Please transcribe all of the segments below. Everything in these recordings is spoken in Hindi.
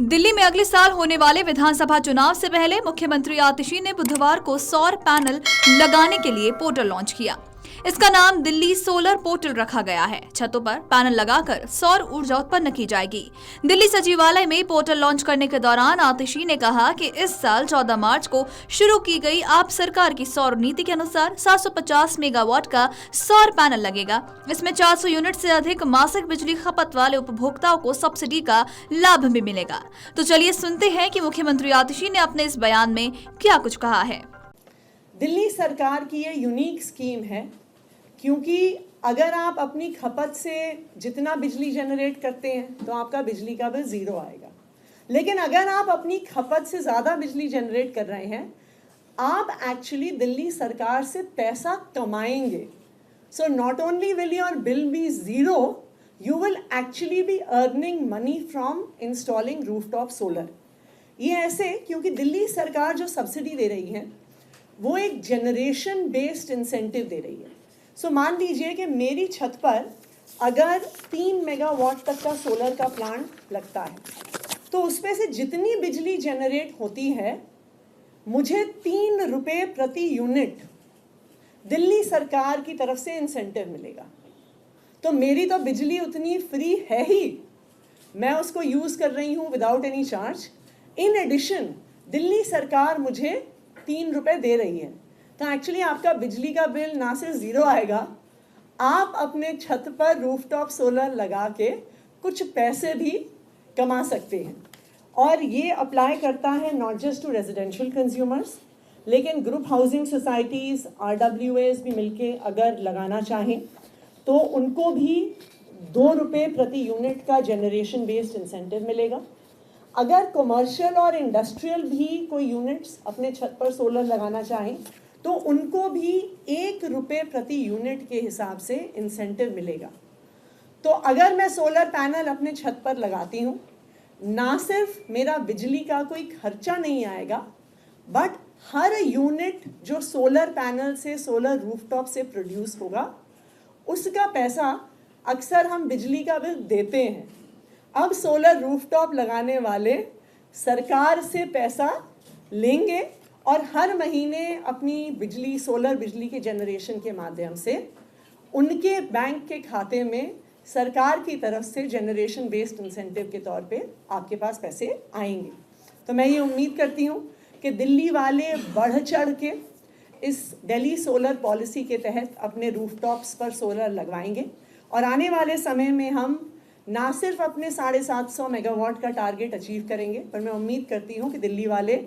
दिल्ली में अगले साल होने वाले विधानसभा चुनाव से पहले मुख्यमंत्री आतिशी ने बुधवार को सौर पैनल लगाने के लिए पोर्टल लॉन्च किया। इसका नाम दिल्ली सोलर पोर्टल रखा गया है। छतों पर पैनल लगाकर सौर ऊर्जा उत्पन्न की जाएगी। दिल्ली सचिवालय में पोर्टल लॉन्च करने के दौरान आतिशी ने कहा कि इस साल 14 मार्च को शुरू की गई आप सरकार की सौर नीति के अनुसार 750 मेगावाट का सौर पैनल लगेगा। इसमें 400 यूनिट से अधिक मासिक बिजली खपत वाले उपभोक्ताओं को सब्सिडी का लाभ भी मिलेगा। तो चलिए सुनते हैं कि मुख्यमंत्री आतिशी ने अपने इस बयान में क्या कुछ कहा है। दिल्ली सरकार की ये यूनिक स्कीम है, क्योंकि अगर आप अपनी खपत से जितना बिजली जनरेट करते हैं तो आपका बिजली का बिल ज़ीरो आएगा। लेकिन अगर आप अपनी खपत से ज़्यादा बिजली जनरेट कर रहे हैं, आप एक्चुअली दिल्ली सरकार से पैसा कमाएंगे। So not only will your bill be zero, you will actually be earning money from installing rooftop solar. ये ऐसे क्योंकि दिल्ली सरकार जो सब्सिडी दे रही है वो एक जनरेशन बेस्ड इंसेंटिव दे रही है। सो मान लीजिए कि मेरी छत पर अगर 3 मेगावाट तक का सोलर का प्लांट लगता है तो उसमें से जितनी बिजली जनरेट होती है मुझे 3 रुपये प्रति यूनिट दिल्ली सरकार की तरफ से इंसेंटिव मिलेगा। तो मेरी तो बिजली उतनी फ्री है ही, मैं उसको यूज़ कर रही हूँ without any charge. In addition Delhi सरकार मुझे 3 रुपये दे रही है। तो एक्चुअली आपका बिजली का बिल ना सिर्फ ज़ीरो आएगा, आप अपने छत पर रूफटॉप सोलर लगा के कुछ पैसे भी कमा सकते हैं। और ये अप्लाई करता है not just to residential consumers, लेकिन ग्रुप हाउसिंग सोसाइटीज़, RWAs भी मिलके अगर लगाना चाहें तो उनको भी 2 रुपये प्रति यूनिट का जनरेशन बेस्ड इंसेंटिव मिलेगा। अगर कमर्शियल और इंडस्ट्रियल भी कोई यूनिट्स अपने छत पर सोलर लगाना चाहें तो उनको भी 1 रुपये प्रति यूनिट के हिसाब से इंसेंटिव मिलेगा। तो अगर मैं सोलर पैनल अपने छत पर लगाती हूँ, ना सिर्फ मेरा बिजली का कोई खर्चा नहीं आएगा, बट हर यूनिट जो सोलर पैनल से, सोलर रूफटॉप से प्रोड्यूस होगा, उसका पैसा अक्सर हम बिजली का बिल देते हैं। अब सोलर रूफटॉप लगाने वाले सरकार से पैसा लेंगे और हर महीने अपनी बिजली, सोलर बिजली के जनरेशन के माध्यम से उनके बैंक के खाते में सरकार की तरफ से जनरेशन बेस्ड इंसेंटिव के तौर पे आपके पास पैसे आएंगे। तो मैं ये उम्मीद करती हूँ कि दिल्ली वाले बढ़ चढ़ के इस दिल्ली सोलर पॉलिसी के तहत अपने रूफटॉप्स पर सोलर लगवाएंगे और आने वाले समय में हम ना सिर्फ अपने 750 मेगावाट का टारगेट अचीव करेंगे, पर मैं उम्मीद करती हूँ कि दिल्ली वाले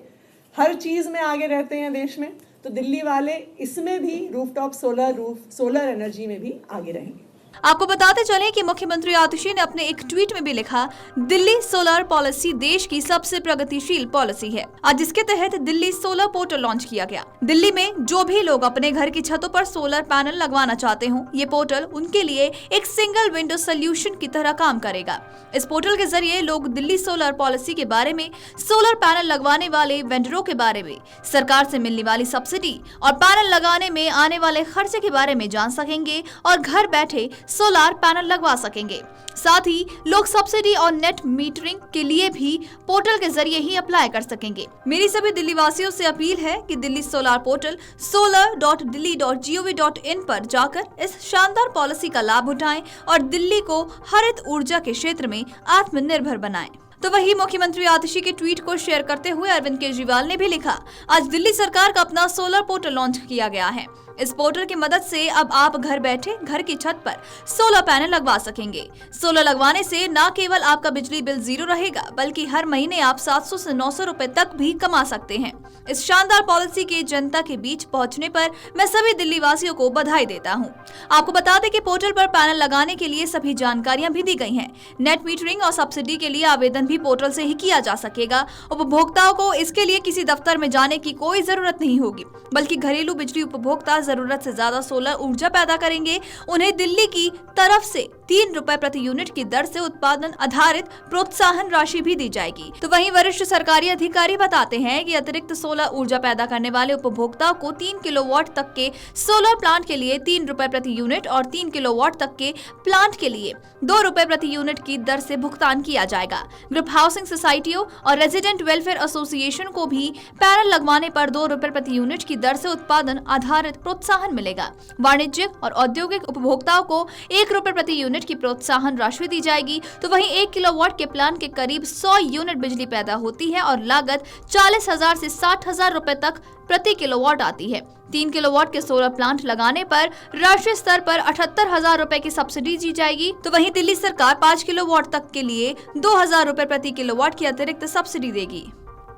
हर चीज़ में आगे रहते हैं देश में, तो दिल्ली वाले इसमें भी रूफटॉप सोलर एनर्जी में भी आगे रहेंगे। आपको बताते चलें कि मुख्यमंत्री आतिशी ने अपने एक ट्वीट में भी लिखा, दिल्ली सोलर पॉलिसी देश की सबसे प्रगतिशील पॉलिसी है। आज इसके तहत दिल्ली सोलर पोर्टल लॉन्च किया गया। दिल्ली में जो भी लोग अपने घर की छतों पर सोलर पैनल लगवाना चाहते हो, ये पोर्टल उनके लिए एक सिंगल विंडो सोल्यूशन की तरह काम करेगा। इस पोर्टल के जरिए लोग दिल्ली सोलर पॉलिसी के बारे में, सोलर पैनल लगवाने वाले वेंडरों के बारे में, सरकार से मिलने वाली सब्सिडी और पैनल लगाने में आने वाले खर्चे के बारे में जान सकेंगे और घर बैठे सोलर पैनल लगवा सकेंगे। साथ ही लोग सब्सिडी और नेट मीटरिंग के लिए भी पोर्टल के जरिए ही अप्लाई कर सकेंगे। मेरी सभी दिल्ली वासियों से अपील है कि दिल्ली सोलर पोर्टल solar.delhi.gov.in पर जाकर इस शानदार पॉलिसी का लाभ उठाएं और दिल्ली को हरित ऊर्जा के क्षेत्र में आत्मनिर्भर बनाएं। तो वही मुख्यमंत्री आतिशी के ट्वीट को शेयर करते हुए अरविंद केजरीवाल ने भी लिखा, आज दिल्ली सरकार का अपना सोलर पोर्टल लॉन्च किया गया है। इस पोर्टल की मदद से अब आप घर बैठे घर की छत पर सोलर पैनल लगवा सकेंगे। सोलर लगवाने से न केवल आपका बिजली बिल ज़ीरो रहेगा, बल्कि हर महीने आप 700 से 900 रुपए तक भी कमा सकते हैं। इस शानदार पॉलिसी के जनता के बीच पहुंचने पर मैं सभी दिल्ली वासियों को बधाई देता हूं। आपको बता दें कि पोर्टल पर पैनल लगाने के लिए सभी जानकारियां भी दी गई हैं। नेट मीटरिंग और सब्सिडी के लिए आवेदन भी पोर्टल से ही किया जा सकेगा। उपभोक्ताओं को इसके लिए किसी दफ्तर में जाने की कोई जरूरत नहीं होगी, बल्कि घरेलू बिजली उपभोक्ता जरूरत से ज्यादा सोलर ऊर्जा पैदा करेंगे, उन्हें दिल्ली की तरफ से 3 रुपए प्रति यूनिट की दर से उत्पादन आधारित प्रोत्साहन राशि भी दी जाएगी। तो वहीं वरिष्ठ सरकारी अधिकारी बताते हैं कि अतिरिक्त सोलर सोलर ऊर्जा पैदा करने वाले उपभोक्ताओं को 3 किलोवाट तक के सोलर प्लांट के लिए 3 रुपए प्रति यूनिट और 3 किलोवाट तक के प्लांट के लिए 2 रुपए प्रति यूनिट की दर से भुगतान किया जाएगा। ग्रुप हाउसिंग सोसाइटियों और रेजिडेंट वेलफेयर एसोसिएशन को भी पैनल लगवाने पर 2 रुपए प्रति यूनिट की दर से उत्पादन आधारित प्रोत्साहन मिलेगा। वाणिज्यिक और औद्योगिक उपभोक्ताओं को 1 रुपए प्रति यूनिट की प्रोत्साहन राशि दी जाएगी। तो वहीं 1 किलोवाट के प्लांट के करीब 100 यूनिट बिजली पैदा होती है और लागत 40,000 से 60,000 रुपए तक प्रति किलोवाट आती है। 3 किलोवाट के सोलर प्लांट लगाने पर राष्ट्रीय स्तर पर 78,000 रुपए की सब्सिडी दी जाएगी। तो वहीं दिल्ली सरकार 5 किलोवाट तक के लिए 2,000 रुपए प्रति किलोवाट की अतिरिक्त सब्सिडी देगी।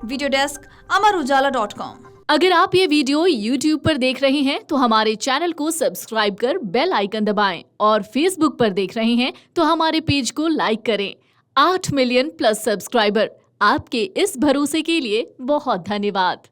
वीडियो डेस्क अमरउजाला.com। अगर आप ये वीडियो YouTube पर देख रहे हैं तो हमारे चैनल को सब्सक्राइब कर बेल आइकन दबाएं और Facebook पर देख रहे हैं तो हमारे पेज को लाइक करें। 8 मिलियन प्लस सब्सक्राइबर, आपके इस भरोसे के लिए बहुत धन्यवाद।